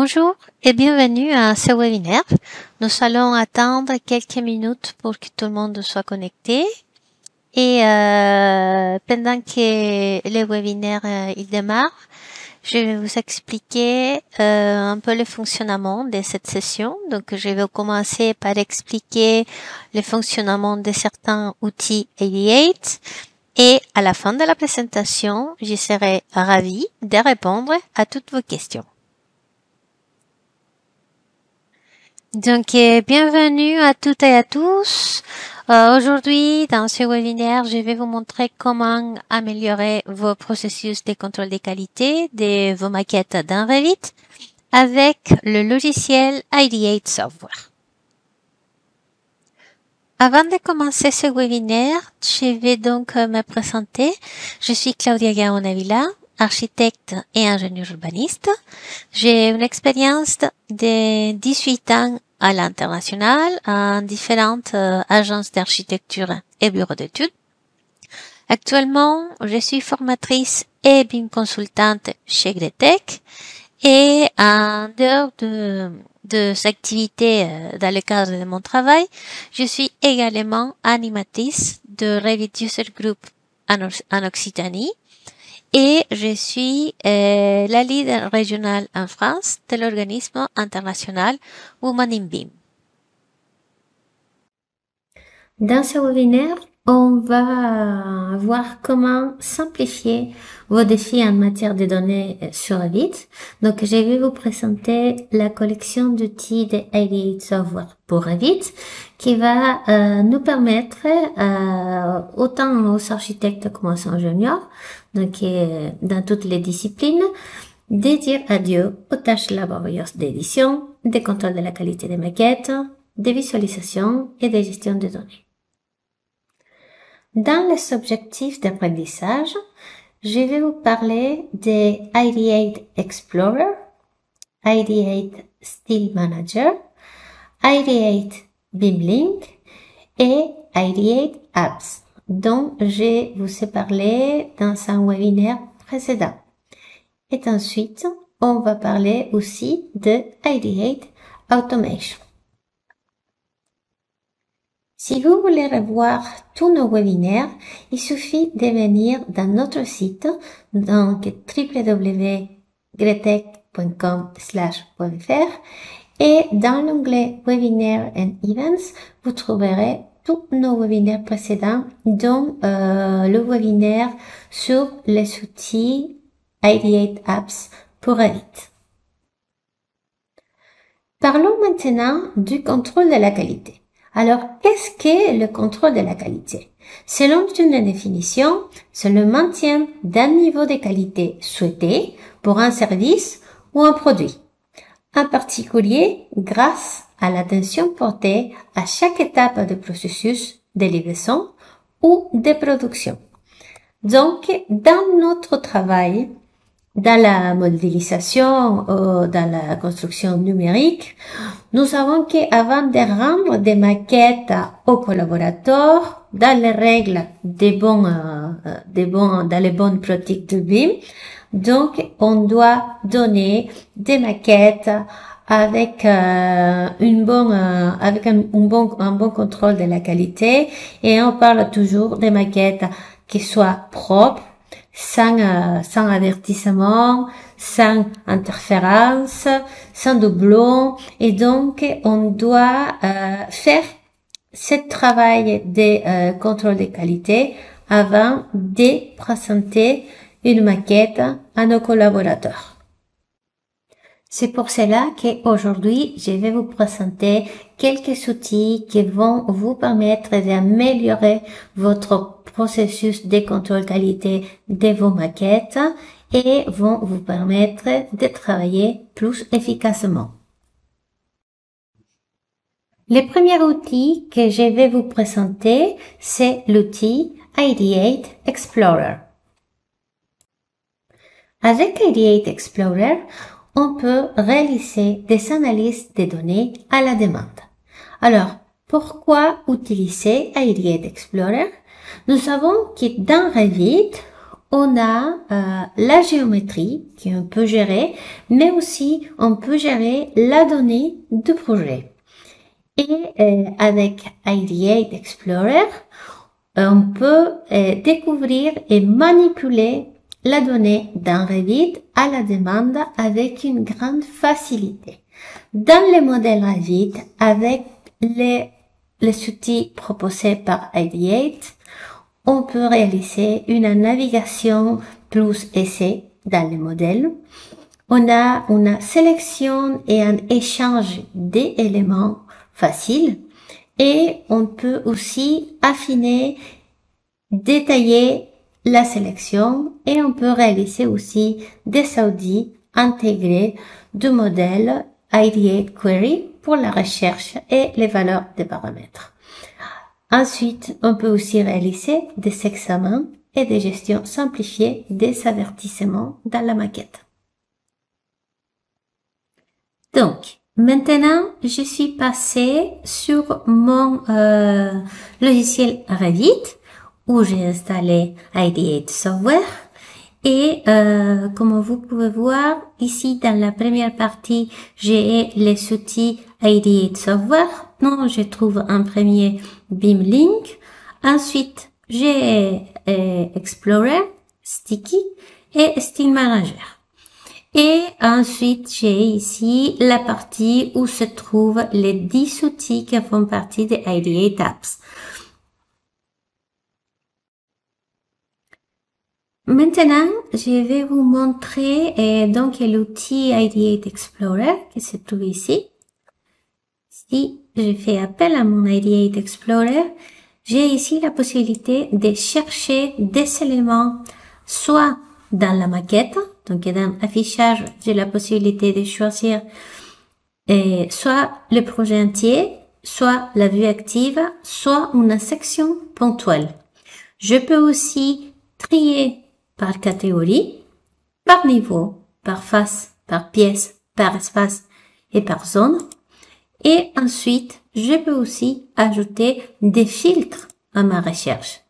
Bonjour et bienvenue à ce webinaire. Nous allons attendre quelques minutes pour que tout le monde soit connecté. Et pendant que le webinaire il démarre, je vais vous expliquer un peu le fonctionnement de cette session. Donc, je vais commencer par expliquer le fonctionnement de certains outils Ideate. Et à la fin de la présentation, je serai ravie de répondre à toutes vos questions. Donc, bienvenue à toutes et à tous. Aujourd'hui, dans ce webinaire, je vais vous montrer comment améliorer vos processus de contrôle de qualité de vos maquettes dans Revit avec le logiciel Ideate Software. Avant de commencer ce webinaire, je vais donc me présenter. Je suis Claudia Gaona-Villa, architecte et ingénieure urbaniste. J'ai une expérience de 18 ans à l'international en différentes agences d'architecture et bureaux d'études. Actuellement, je suis formatrice et BIM consultante chez Gretec et en dehors de ces activités dans le cadre de mon travail, je suis également animatrice de Revit User Group en Occitanie. Et je suis la leader régionale en France de l'organisme international Women in BIM. Dans ce webinaire, on va voir comment simplifier vos défis en matière de données sur Revit. Donc, je vais vous présenter la collection d'outils de Ideate Software pour Revit qui va nous permettre, autant aux architectes qu'aux ingénieurs, donc dans toutes les disciplines, de dire adieu aux tâches laborieuses d'édition, de contrôle de la qualité des maquettes, de visualisation et de gestion des données. Dans les objectifs d'apprentissage, je vais vous parler de Ideate Explorer, Ideate Style Manager, Ideate BIMlink et Ideate Apps, dont je vous ai parlé dans un webinaire précédent. Et ensuite, on va parler aussi de Ideate Automation. Si vous voulez revoir tous nos webinaires, il suffit de venir dans notre site, donc www.gretec.com/webfr, et dans l'onglet Webinaire and Events, vous trouverez tous nos webinaires précédents, dont le webinaire sur les outils Ideate Apps pour Revit. Parlons maintenant du contrôle de la qualité. Alors, qu'est-ce qu'est le contrôle de la qualité? Selon une définition, c'est le maintien d'un niveau de qualité souhaité pour un service ou un produit. En particulier, grâce à l'attention portée à chaque étape du processus de livraison ou de production. Donc, dans notre travail, dans la modélisation ou dans la construction numérique, nous savons qu'avant de rendre des maquettes aux collaborateurs dans les règles dans les bonnes pratiques de BIM, donc on doit donner des maquettes avec un bon contrôle de la qualité, et on parle toujours des maquettes qui soient propres, sans avertissement, sans interférence, sans doublon, et donc on doit faire ce travail de contrôle de qualité avant de présenter une maquette à nos collaborateurs. C'est pour cela qu'aujourd'hui, je vais vous présenter quelques outils qui vont vous permettre d'améliorer votre processus de contrôle qualité de vos maquettes et vont vous permettre de travailler plus efficacement. Le premier outil que je vais vous présenter, c'est l'outil Ideate Explorer. Avec Ideate Explorer, on peut réaliser des analyses de données à la demande. Alors, pourquoi utiliser Ideate Explorer? Nous savons que dans Revit, on a la géométrie qu'on peut gérer, mais aussi on peut gérer la donnée du projet. Et avec Ideate Explorer, on peut découvrir et manipuler la donnée d'un Revit à la demande avec une grande facilité. Dans les modèles Revit, avec les outils proposés par Ideate, on peut réaliser une navigation plus aisée dans les modèles. On a une sélection et un échange d'éléments faciles et on peut aussi affiner, détailler la sélection et on peut réaliser aussi des audits intégrés du modèle Ideate Query pour la recherche et les valeurs des paramètres. Ensuite, on peut aussi réaliser des examens et des gestions simplifiées des avertissements dans la maquette. Donc, maintenant, je suis passée sur mon logiciel Revit où j'ai installé Ideate Software et comme vous pouvez voir ici dans la première partie, j'ai les outils Ideate Software. Donc, je trouve en premier BeamLink. Ensuite, j'ai Explorer, Sticky et Style Manager. Et ensuite, j'ai ici la partie où se trouvent les 10 outils qui font partie de Ideate Apps. Maintenant, je vais vous montrer donc l'outil Ideate Explorer qui se trouve ici. Si je fais appel à mon Ideate Explorer, j'ai ici la possibilité de chercher des éléments soit dans la maquette, donc dans l'affichage, j'ai la possibilité de choisir soit le projet entier, soit la vue active, soit une section ponctuelle. Je peux aussi trier par catégorie, par niveau, par face, par pièce, par espace et par zone. Et ensuite, je peux aussi ajouter des filtres à ma recherche.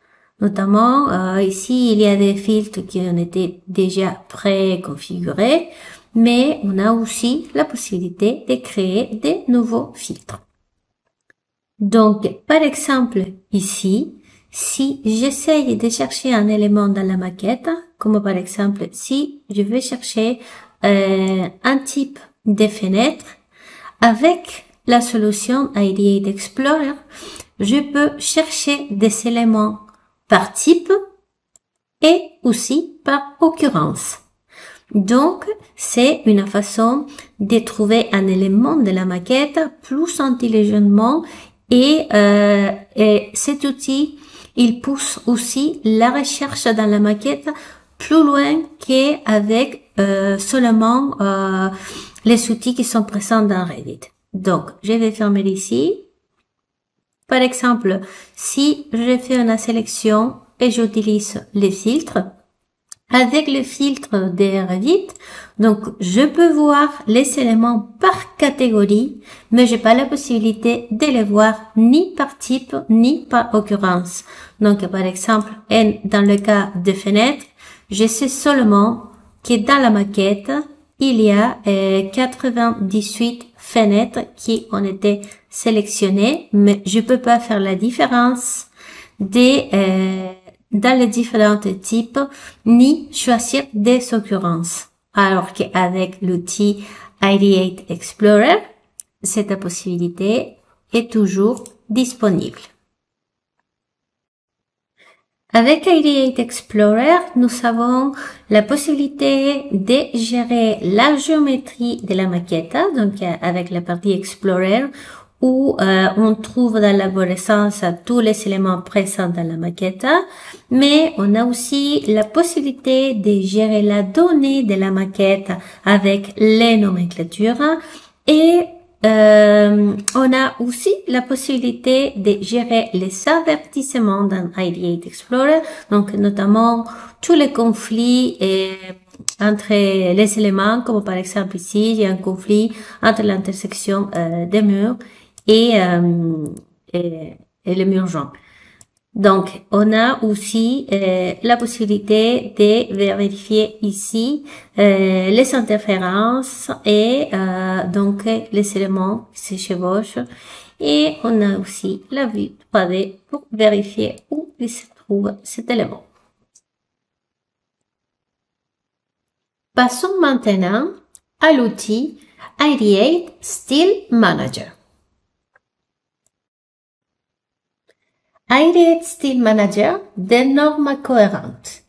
Notamment, ici, il y a des filtres qui ont été déjà préconfigurés, mais on a aussi la possibilité de créer des nouveaux filtres. Donc, par exemple, ici, si j'essaye de chercher un élément dans la maquette, comme par exemple, si je veux chercher un type de fenêtre, avec la solution Ideate Explorer, je peux chercher des éléments par type et aussi par occurrence. Donc, c'est une façon de trouver un élément de la maquette plus intelligemment et cet outil, il pousse aussi la recherche dans la maquette plus loin qu'avec seulement les outils qui sont présents dans Revit. Donc, je vais fermer ici. Par exemple, si je fais une sélection et j'utilise les filtres, avec le filtre de Revit, donc je peux voir les éléments par catégorie, mais j'ai pas la possibilité de les voir ni par type ni par occurrence. Donc, par exemple, dans le cas de fenêtre, je sais seulement que dans la maquette, il y a 98 fenêtres qui ont été sélectionnées, mais je peux pas faire la différence dans les différents types, ni choisir des occurrences. Alors qu'avec l'outil Ideate Explorer, cette possibilité est toujours disponible. Avec Ideate Explorer, nous avons la possibilité de gérer la géométrie de la maquette, donc avec la partie Explorer, où on trouve dans l'arborescence tous les éléments présents dans la maquette, mais on a aussi la possibilité de gérer la donnée de la maquette avec les nomenclatures et on a aussi la possibilité de gérer les avertissements dans Ideate Explorer, donc notamment tous les conflits entre les éléments, comme par exemple ici, il y a un conflit entre l'intersection des murs et le mur jaune. Donc, on a aussi la possibilité de vérifier ici les interférences et donc les éléments qui se chevauchent. Et on a aussi la vue 3D pour vérifier où il se trouve cet élément. Passons maintenant à l'outil Ideate Style Manager. Ideate Style Manager, des normes cohérentes.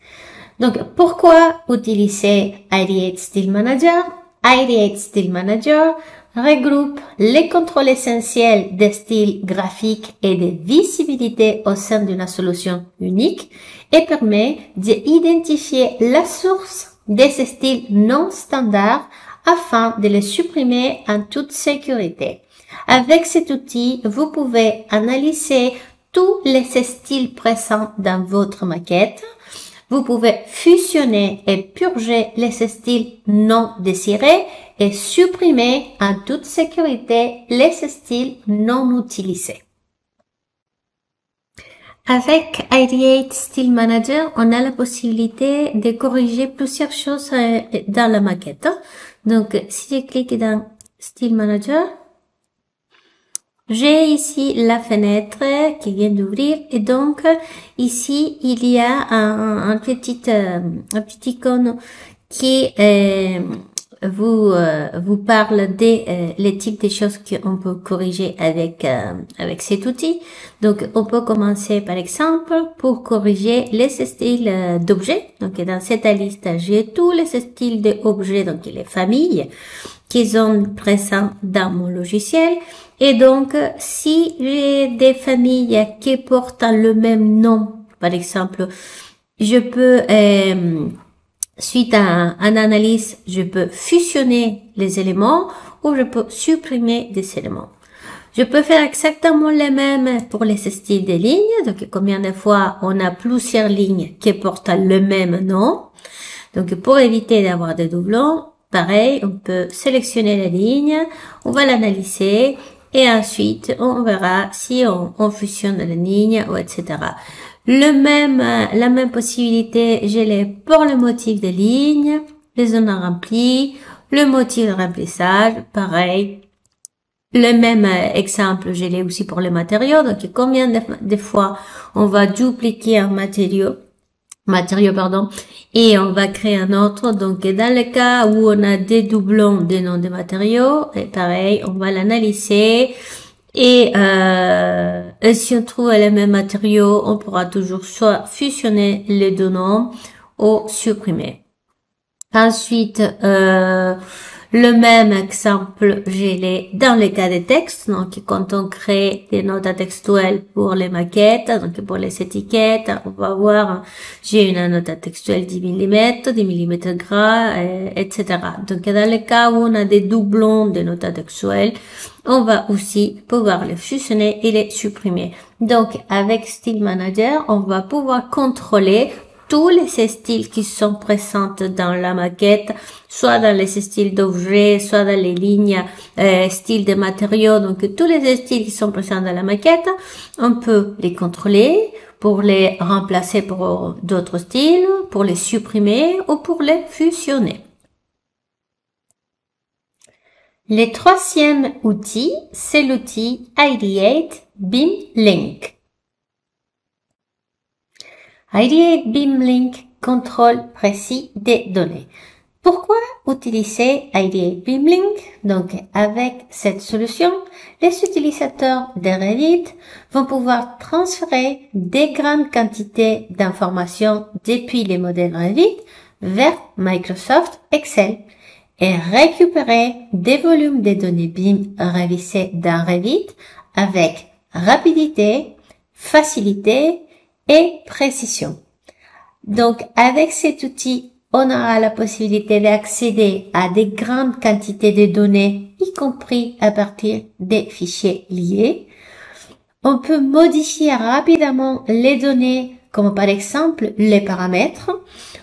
Donc, pourquoi utiliser Ideate Style Manager? Ideate Style Manager regroupe les contrôles essentiels des styles graphiques et de visibilité au sein d'une solution unique et permet d'identifier la source de ces styles non standards afin de les supprimer en toute sécurité. Avec cet outil, vous pouvez analyser tous les styles présents dans votre maquette. Vous pouvez fusionner et purger les styles non désirés et supprimer en toute sécurité les styles non utilisés. Avec Ideate Style Manager, on a la possibilité de corriger plusieurs choses dans la maquette. Donc, si je clique dans Style Manager, j'ai ici la fenêtre qui vient d'ouvrir et donc ici il y a un petit icône qui vous parle des les types de choses qu'on peut corriger avec cet outil. Donc on peut commencer par exemple pour corriger les styles d'objets. Donc dans cette liste j'ai tous les styles d'objets, donc les familles qui sont présents dans mon logiciel. Et donc, si j'ai des familles qui portent le même nom, par exemple, je peux, suite à une analyse, je peux fusionner les éléments ou je peux supprimer des éléments. Je peux faire exactement les mêmes pour les styles de lignes. Donc, combien de fois on a plusieurs lignes qui portent le même nom. Donc, pour éviter d'avoir des doublons, pareil, on peut sélectionner la ligne, on va l'analyser et ensuite on verra si on fusionne la ligne ou etc. La même possibilité, je l'ai pour le motif de ligne, les zones remplies, le motif de remplissage, pareil. Le même exemple, je l'ai aussi pour les matériaux. Donc, combien de fois on va dupliquer un matériau, et on va créer un autre. Donc, dans le cas où on a des doublons des noms des matériaux, et pareil, on va l'analyser. Et si on trouve les mêmes matériaux, on pourra toujours soit fusionner les deux noms ou supprimer. Ensuite, le même exemple, je l'ai dans le cas des textes. Donc, quand on crée des notes textuelles pour les maquettes, donc pour les étiquettes, on va voir, j'ai une note textuelle 10 mm, 10 mm gras, etc. Donc, dans le cas où on a des doublons de notes textuelles, on va aussi pouvoir les fusionner et les supprimer. Donc, avec Style Manager, on va pouvoir contrôler tous les styles qui sont présents dans la maquette, soit dans les styles d'objets, soit dans les lignes styles de matériaux. Donc, tous les styles qui sont présents dans la maquette, on peut les contrôler pour les remplacer pour d'autres styles, pour les supprimer ou pour les fusionner. Le troisième outil, c'est l'outil Ideate Beam Link. Ideate Beam Link contrôle précis des données. Pourquoi utiliser Ideate Beam Link? Donc, avec cette solution, les utilisateurs de Revit vont pouvoir transférer des grandes quantités d'informations depuis les modèles Revit vers Microsoft Excel et récupérer des volumes de données BIM révisés dans Revit avec rapidité, facilité et précision. Donc, avec cet outil, on aura la possibilité d'accéder à des grandes quantités de données, y compris à partir des fichiers liés. On peut modifier rapidement les données, comme par exemple les paramètres.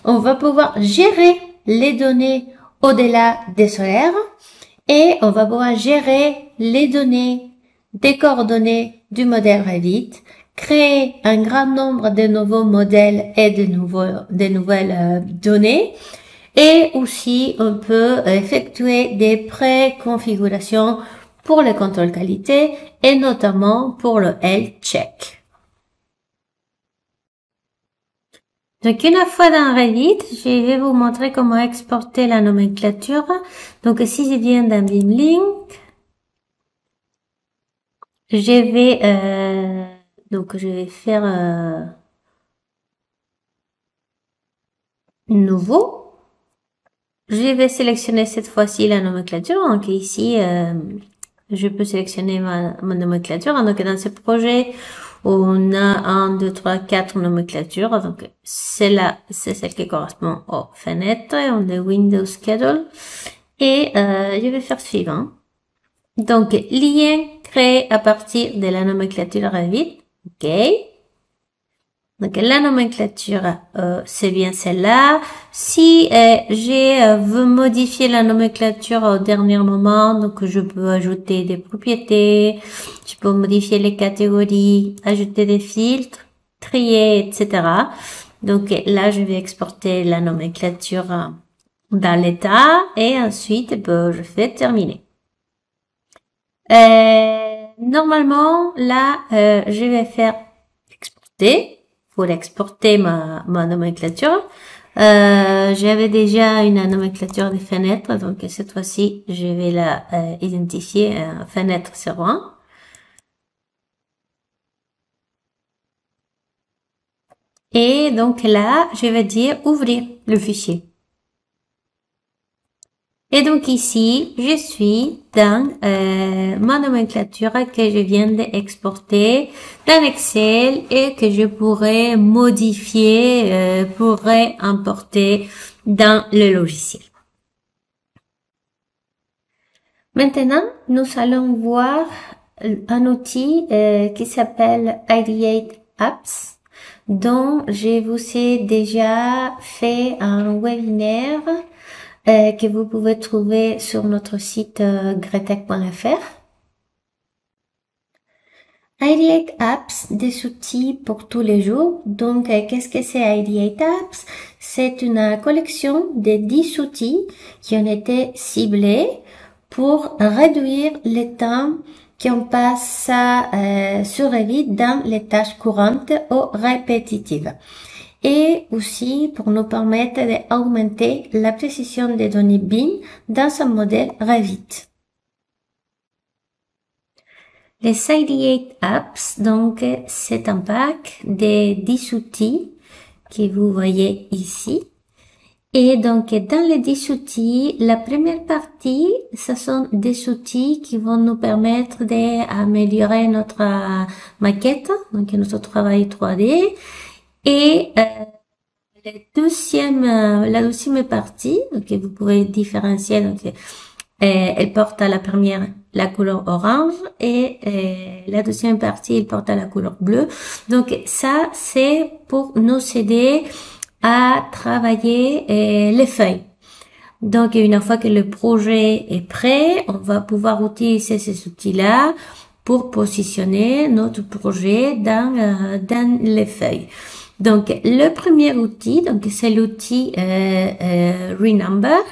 On va pouvoir gérer les données au-delà des solaires et on va pouvoir gérer les données des coordonnées du modèle Revit créer un grand nombre de nouveaux modèles et de nouvelles données. Et aussi, on peut effectuer des pré-configurations pour le contrôle qualité et notamment pour le health check. Donc, une fois dans Revit, je vais vous montrer comment exporter la nomenclature. Donc, si je viens dans BIMlink, je vais faire nouveau. Je vais sélectionner cette fois-ci la nomenclature. Donc ici, je peux sélectionner ma nomenclature. Donc dans ce projet, on a 1, 2, 3, 4 nomenclatures. Donc celle-là, c'est celle qui correspond aux fenêtres. On a Windows Schedule. Et je vais faire suivant. Donc lien créé à partir de la nomenclature Revit. OK. Donc la nomenclature, c'est bien celle-là. Si je veux modifier la nomenclature au dernier moment, donc je peux ajouter des propriétés, je peux modifier les catégories, ajouter des filtres, trier, etc. Donc là, je vais exporter la nomenclature dans l'état et ensuite, je fais terminer. Normalement, là, je vais faire exporter. Pour exporter ma nomenclature. J'avais déjà une nomenclature des fenêtres, donc cette fois-ci, je vais la identifier fenêtre 01. Et donc là, je vais dire ouvrir le fichier. Et donc ici, je suis dans ma nomenclature que je viens d'exporter dans Excel et que je pourrais modifier, pourrais importer dans le logiciel. Maintenant, nous allons voir un outil qui s'appelle Ideate Apps, dont je vous ai déjà fait un webinaire que vous pouvez trouver sur notre site gretec.fr. Ideate Apps, des outils pour tous les jours. Donc, qu'est-ce que c'est Ideate Apps? C'est une collection de 10 outils qui ont été ciblés pour réduire le temps qu'on passe sur Revit dans les tâches courantes ou répétitives. Et aussi pour nous permettre d'augmenter la précision des données BIM dans un modèle Revit. Les Ideate Apps, donc, c'est un pack de 10 outils que vous voyez ici. Et donc, dans les 10 outils, la première partie, ce sont des outils qui vont nous permettre d'améliorer notre maquette, donc notre travail 3D. Et la deuxième partie, donc vous pouvez différencier, donc elle porte à la première la couleur orange et la deuxième partie elle porte à la couleur bleue. Donc ça c'est pour nous aider à travailler les feuilles. Donc une fois que le projet est prêt, on va pouvoir utiliser ces outils-là pour positionner notre projet dans les feuilles. Donc, le premier outil, donc c'est l'outil Renumber.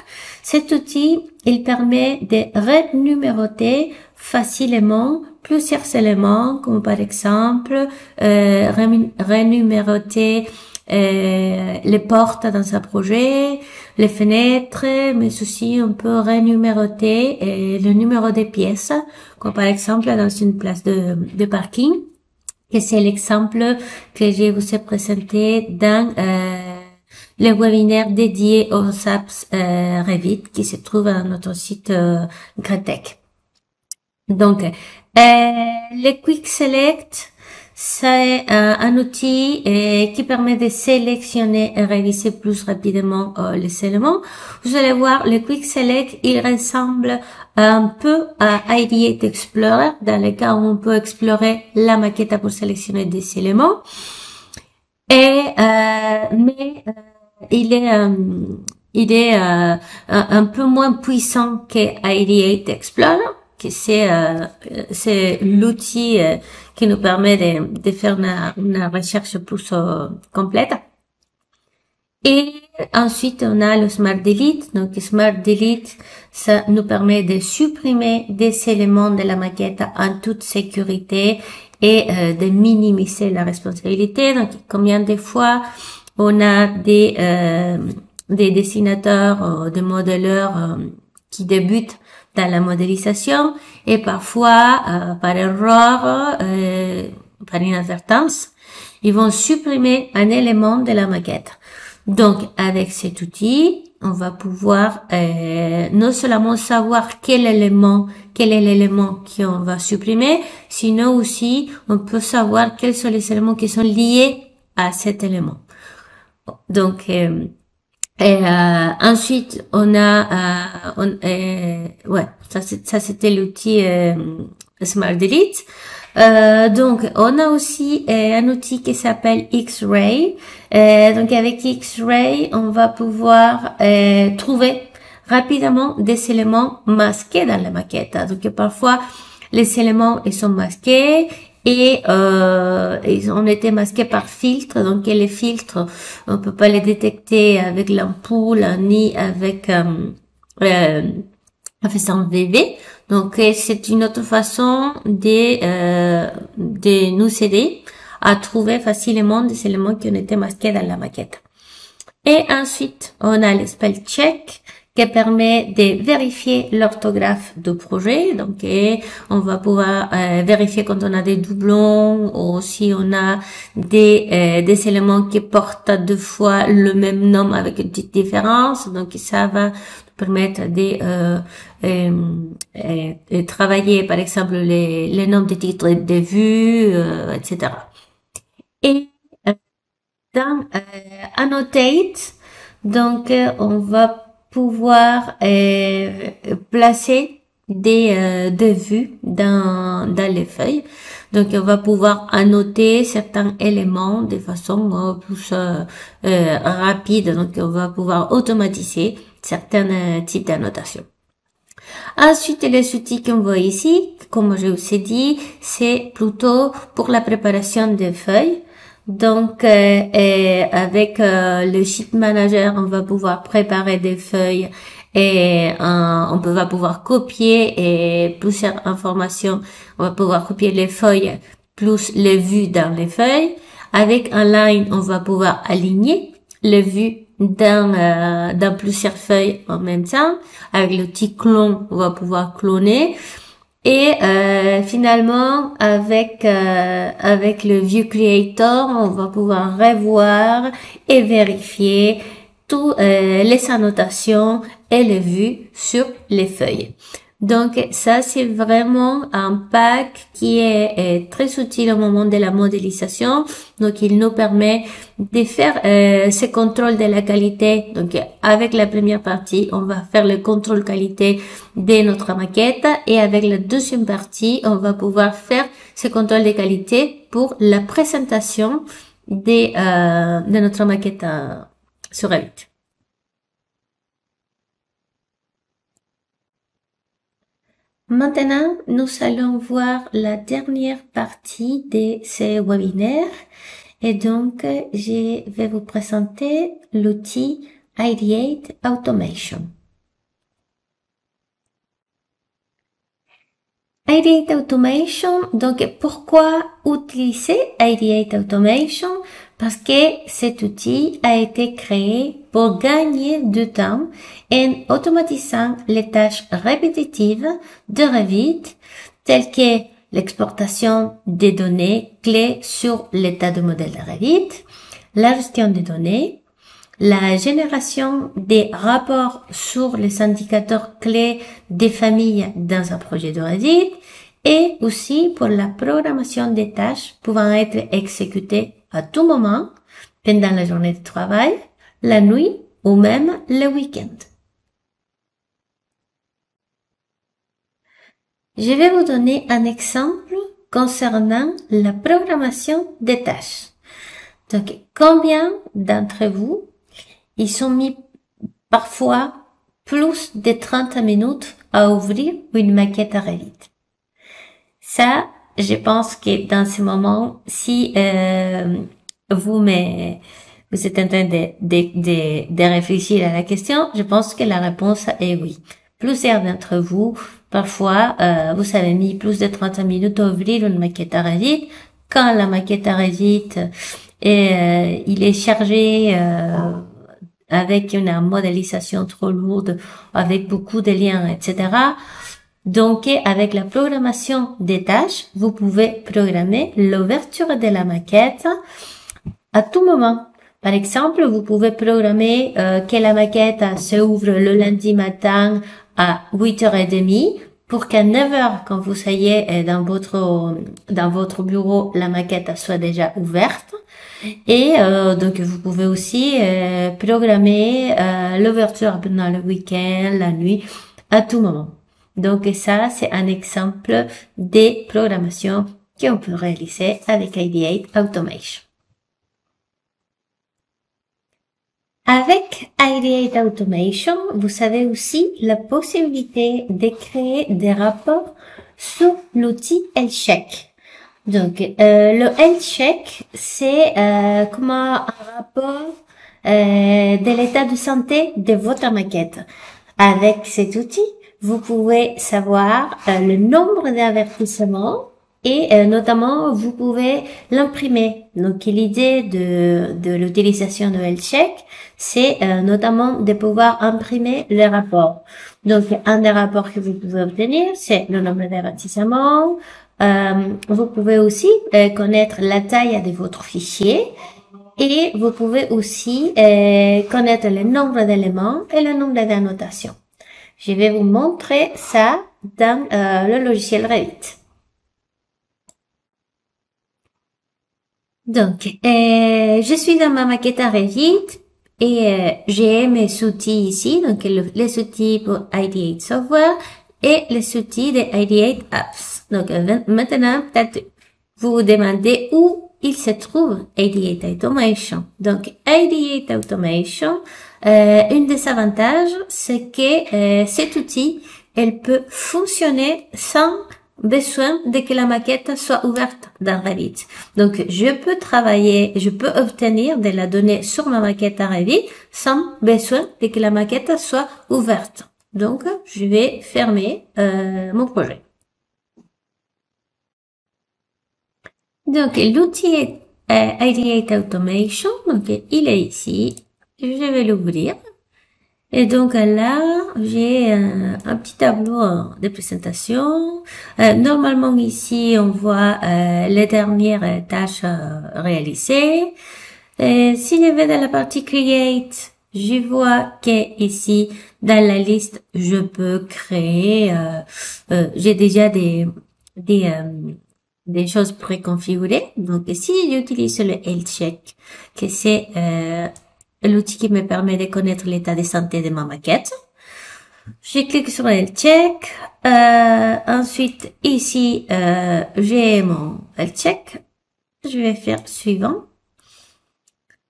Cet outil, il permet de renuméroter facilement plusieurs éléments, comme par exemple renuméroter les portes dans un projet, les fenêtres, mais aussi on peut renuméroter le numéro des pièces, comme par exemple dans une place de parking. Et c'est l'exemple que je vous ai présenté dans le webinaire dédié aux apps Revit qui se trouve à notre site Gretec. Donc, le Quick Select, c'est un outil qui permet de sélectionner et réviser plus rapidement les éléments. Vous allez voir, le Quick Select, il ressemble un peu à Ideate Explorer, dans le cas où on peut explorer la maquette pour sélectionner des éléments. Mais il est un peu moins puissant que Ideate Explorer. que c'est l'outil qui nous permet de faire une recherche plus complète. Et ensuite, on a le Smart Delete. Donc, Smart Delete, ça nous permet de supprimer des éléments de la maquette en toute sécurité et de minimiser la responsabilité. Donc, combien de fois on a des dessinateurs, des modéleurs qui débutent dans la modélisation et parfois, par erreur, par inadvertance, ils vont supprimer un élément de la maquette. Donc, avec cet outil, on va pouvoir non seulement savoir quel est l'élément qu'on va supprimer, sinon aussi, on peut savoir quels sont les éléments qui sont liés à cet élément. Donc, ensuite, on a, ça c'était l'outil Smart Delete. Donc, on a aussi un outil qui s'appelle X-Ray. Donc, avec X-Ray, on va pouvoir trouver rapidement des éléments masqués dans la maquette. Donc, parfois, les éléments ils sont masqués et ils ont été masqués par filtre. Donc, les filtres, on peut pas les détecter avec l'ampoule ni avec faisant VV. Donc, c'est une autre façon de nous aider à trouver facilement des éléments qui ont été masqués dans la maquette. Et ensuite, on a le spell check qui permet de vérifier l'orthographe du projet. Donc, on va pouvoir vérifier quand on a des doublons ou si on a des éléments qui portent deux fois le même nom avec une petite différence. Donc, ça va permettre de travailler, par exemple, les noms des titres de vue, etc. Et dans Annotate, donc on va pouvoir placer des vues dans les feuilles. Donc on va pouvoir annoter certains éléments de façon plus rapide. Donc on va pouvoir automatiser certains types d'annotation. Ensuite, les outils qu'on voit ici, comme je vous ai dit, c'est plutôt pour la préparation des feuilles. Donc, avec le Sheet Manager, on va pouvoir préparer des feuilles et on va pouvoir copier plusieurs informations. On va pouvoir copier les feuilles plus les vues dans les feuilles. Avec Align, on va pouvoir aligner les vues dans plusieurs feuilles en même temps. Avec l'outil clone, on va pouvoir cloner. Et finalement, avec le View Creator, on va pouvoir revoir et vérifier toutes les annotations et les vues sur les feuilles. Donc ça, c'est vraiment un pack qui est très utile au moment de la modélisation. Donc il nous permet de faire ce contrôle de la qualité. Donc avec la première partie, on va faire le contrôle qualité de notre maquette et avec la deuxième partie, on va pouvoir faire ce contrôle de qualité pour la présentation de notre maquette sur Revit. Maintenant, nous allons voir la dernière partie de ce webinaire et donc je vais vous présenter l'outil Ideate Automation. Ideate Automation, donc pourquoi utiliser Ideate Automation? Parce que cet outil a été créé pour gagner du temps en automatisant les tâches répétitives de Revit, telles que l'exportation des données clés sur l'état de modèle de Revit, la gestion des données, la génération des rapports sur les indicateurs clés des familles dans un projet de Revit et aussi pour la programmation des tâches pouvant être exécutées à tout moment pendant la journée de travail, la nuit ou même le week-end. Je vais vous donner un exemple concernant la programmation des tâches. Donc, combien d'entre vous ils sont mis parfois plus de 30 minutes à ouvrir une maquette à Revit. Ça, je pense que dans ce moment, si vous êtes en train de réfléchir à la question, je pense que la réponse est oui. Plusieurs d'entre vous, parfois, vous avez mis plus de 30 minutes à ouvrir une maquette à Revit. Quand la maquette à Revit il est chargé avec une modélisation trop lourde, avec beaucoup de liens, etc. Donc, avec la programmation des tâches, vous pouvez programmer l'ouverture de la maquette à tout moment. Par exemple, vous pouvez programmer que la maquette s'ouvre le lundi matin à 8h30 pour qu'à 9h, quand vous soyez dans votre bureau, la maquette soit déjà ouverte. Et donc, vous pouvez aussi programmer l'ouverture pendant le week-end, la nuit, à tout moment. Donc, ça, c'est un exemple des programmations qu'on peut réaliser avec Ideate Automation. Avec Ideate Automation, vous avez aussi la possibilité de créer des rapports sur l'outil Health-Check. Donc, le Health-Check, c'est comme un rapport de l'état de santé de votre maquette. Avec cet outil, vous pouvez savoir le nombre d'avertissements et notamment vous pouvez l'imprimer. Donc l'idée de l'utilisation de Health-Check, c'est notamment de pouvoir imprimer les rapports. Donc un des rapports que vous pouvez obtenir, c'est le nombre d'avertissements. Vous pouvez aussi connaître la taille de votre fichier. Et vous pouvez aussi connaître le nombre d'éléments et le nombre d'annotations. Je vais vous montrer ça dans le logiciel Revit. Donc, je suis dans ma maquette à Revit et j'ai mes outils ici, donc les outils pour Ideate Software et les outils de Ideate Apps. Donc, maintenant, peut-être vous vous demandez où il se trouve Ideate Automation. Donc, Ideate Automation, une des avantages, c'est que cet outil, elle peut fonctionner sans besoin de que la maquette soit ouverte dans Revit. Donc, je peux obtenir de la donnée sur ma maquette à Revit sans besoin de que la maquette soit ouverte. Donc, je vais fermer mon projet. Donc, l'outil Ideate Automation, donc il est ici. Je vais l'ouvrir. Et donc là, j'ai un petit tableau de présentation. Normalement, ici, on voit les dernières tâches réalisées. Si je vais dans la partie Create, je vois que ici, dans la liste, je peux créer. J'ai déjà des choses préconfigurées. Donc, si j'utilise le Health Check, que c'est l'outil qui me permet de connaître l'état de santé de ma maquette, je clique sur Health Check. Ensuite, ici, j'ai mon Health Check. Je vais faire suivant.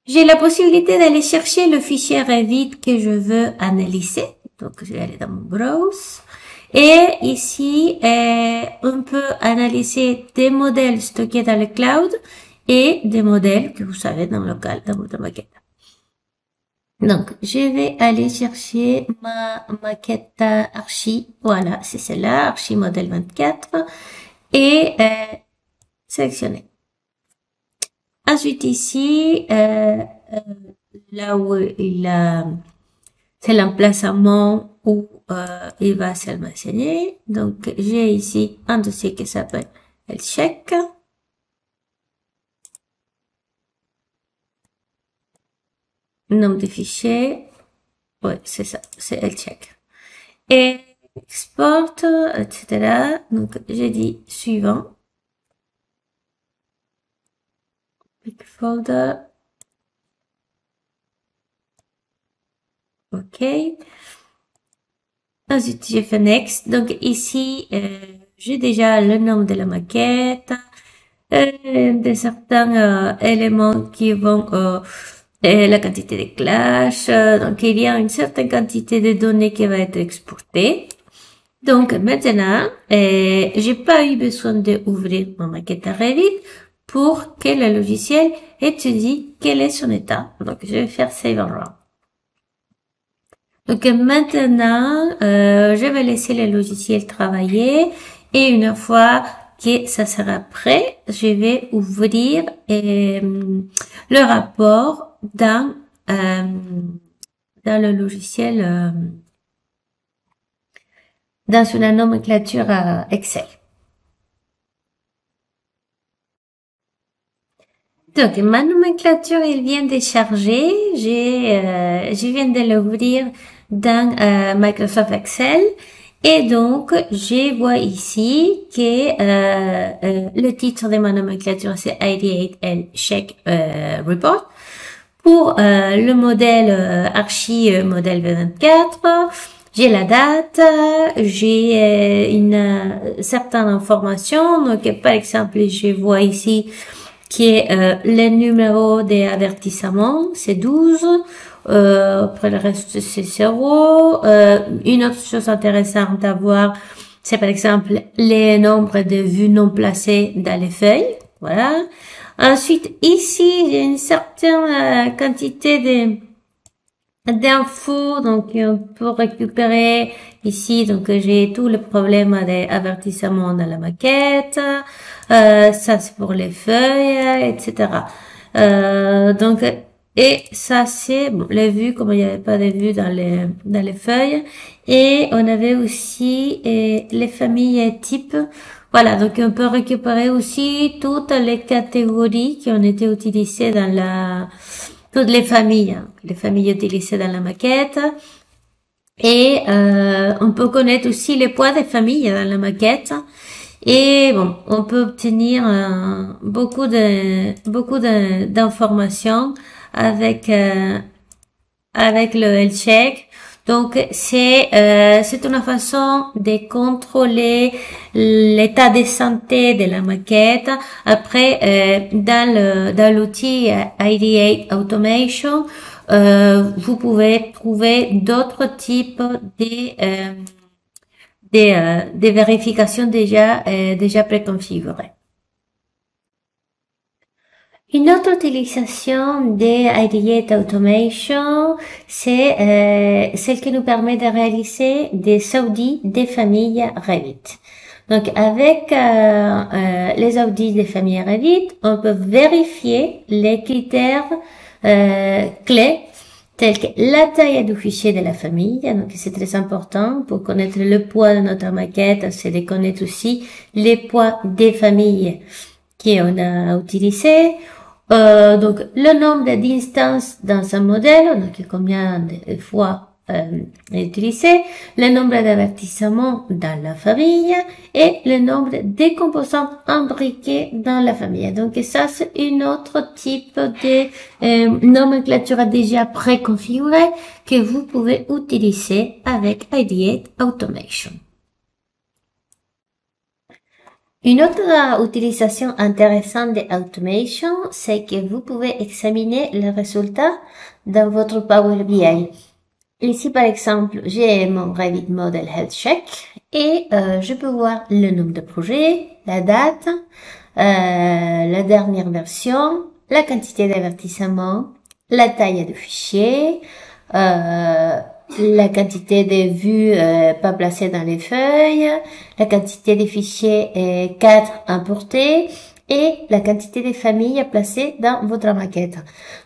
J'ai la possibilité d'aller chercher le fichier Revit que je veux analyser. Donc, je vais aller dans mon browse. Et ici, on peut analyser des modèles stockés dans le cloud et des modèles que vous avez dans le local, dans votre maquette. Donc, je vais aller chercher ma maquette Archi. Voilà, c'est celle-là, Archi modèle 24. Et sélectionner. Ensuite, ici, là où c'est l'emplacement où il va s'almacener. Donc, j'ai ici un dossier qui s'appelle Health Check. Nom de fichier. Ouais, c'est ça, c'est Health Check. Et export, etc. Donc, j'ai dit suivant. Pick folder. OK. Ensuite, j'ai fait Next. Donc, ici, j'ai déjà le nom de la maquette, de certains éléments qui vont, la quantité de clash. Donc, il y a une certaine quantité de données qui va être exportée. Donc maintenant, j'ai pas eu besoin d'ouvrir ma maquette à Revit pour que le logiciel étudie quel est son état. Donc je vais faire Save and Run. Donc maintenant, je vais laisser le logiciel travailler et une fois que ça sera prêt, je vais ouvrir le rapport dans le logiciel, dans une nomenclature Excel. Donc, ma nomenclature, elle vient de charger. Je viens de l'ouvrir dans Microsoft Excel. Et donc, je vois ici que le titre de ma nomenclature, c'est ID8L Check Report. Pour le modèle Archi modèle V24, j'ai la date, j'ai une certaine information. Donc, par exemple, je vois ici qui est le numéro des avertissements, c'est 12. Après le reste, c'est 0. Une autre chose intéressante à voir, c'est par exemple les nombres de vues non placées dans les feuilles. Voilà. Ensuite, ici, j'ai une certaine quantité d'infos, donc on peut récupérer ici, donc j'ai tout le problème des avertissements dans la maquette, ça c'est pour les feuilles, etc. Donc, et ça c'est bon, les vues, comme il n'y avait pas de vues dans les feuilles, et on avait aussi les familles types. Voilà, donc on peut récupérer aussi toutes les catégories qui ont été utilisées dans toutes les familles utilisées dans la maquette. Et on peut connaître aussi les poids des familles dans la maquette. Et bon, on peut obtenir beaucoup d'informations avec le health check. Donc c'est une façon de contrôler l'état de santé de la maquette. Après dans l'outil ID8 Automation, vous pouvez trouver d'autres types de vérifications déjà préconfigurées. Une autre utilisation des ID8 Automation, c'est celle qui nous permet de réaliser des audits des familles Revit. Donc, avec les audits des familles Revit, on peut vérifier les critères clés tels que la taille du fichier de la famille. Donc, c'est très important pour connaître le poids de notre maquette, c'est de connaître aussi les poids des familles qu'on a utilisées. Donc, le nombre d'instances dans un modèle, donc combien de fois est utilisé, le nombre d'avertissements dans la famille et le nombre de composants imbriqués dans la famille. Donc, ça, c'est une autre type de nomenclature déjà préconfigurée que vous pouvez utiliser avec ID8 Automation. Une autre utilisation intéressante de Automation, c'est que vous pouvez examiner les résultats dans votre Power BI. Ici, par exemple, j'ai mon Revit Model Health Check et je peux voir le nombre de projets, la date, la dernière version, la quantité d'avertissements, la taille du fichier, la quantité de vues pas placées dans les feuilles, la quantité de fichiers 4 importés et la quantité de familles placées dans votre maquette.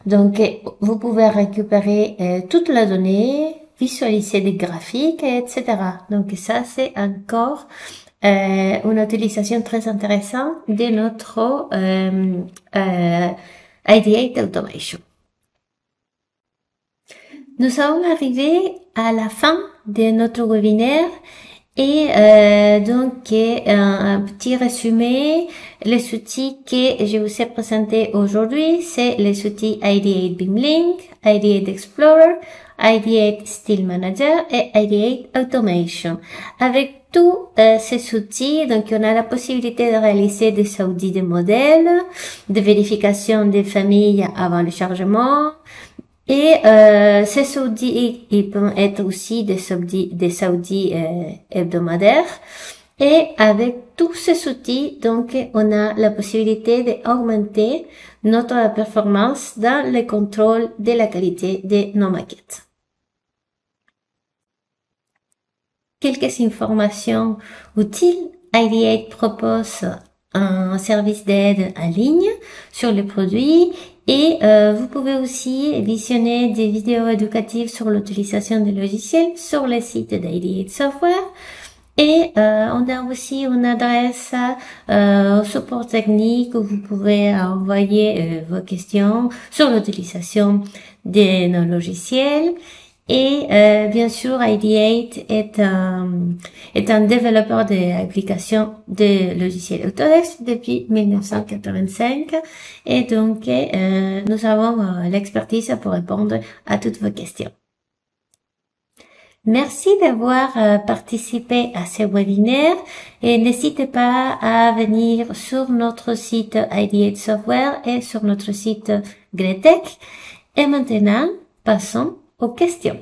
Donc, vous pouvez récupérer toute la donnée, visualiser des graphiques, etc. Donc, ça, c'est encore une utilisation très intéressante de notre ID8 Automation. Nous sommes arrivés à la fin de notre webinaire et donc un petit résumé. Les outils que je vous ai présentés aujourd'hui, c'est les outils ID8 BIMlink, ID8 Explorer, ID8 Style Manager et ID8 Automation. Avec tous ces outils, donc on a la possibilité de réaliser des audits de modèles, de vérification des familles avant le chargement, Et ces outils, ils peuvent être aussi des outils hebdomadaires. Et avec tous ces outils, donc, on a la possibilité d'augmenter notre performance dans le contrôle de la qualité de nos maquettes. Quelques informations utiles. Ideate propose un service d'aide en ligne sur les produits et vous pouvez aussi visionner des vidéos éducatives sur l'utilisation des logiciels sur le site d'Ideate Software. Et on a aussi une adresse au support technique où vous pouvez envoyer vos questions sur l'utilisation de nos logiciels. Et bien sûr, Ideate est un développeur d'applications de logiciels Autodesk depuis 1985. Et donc, nous avons l'expertise pour répondre à toutes vos questions. Merci d'avoir participé à ce webinaire et n'hésitez pas à venir sur notre site Ideate Software et sur notre site Gretec. Et maintenant, passons aux questions.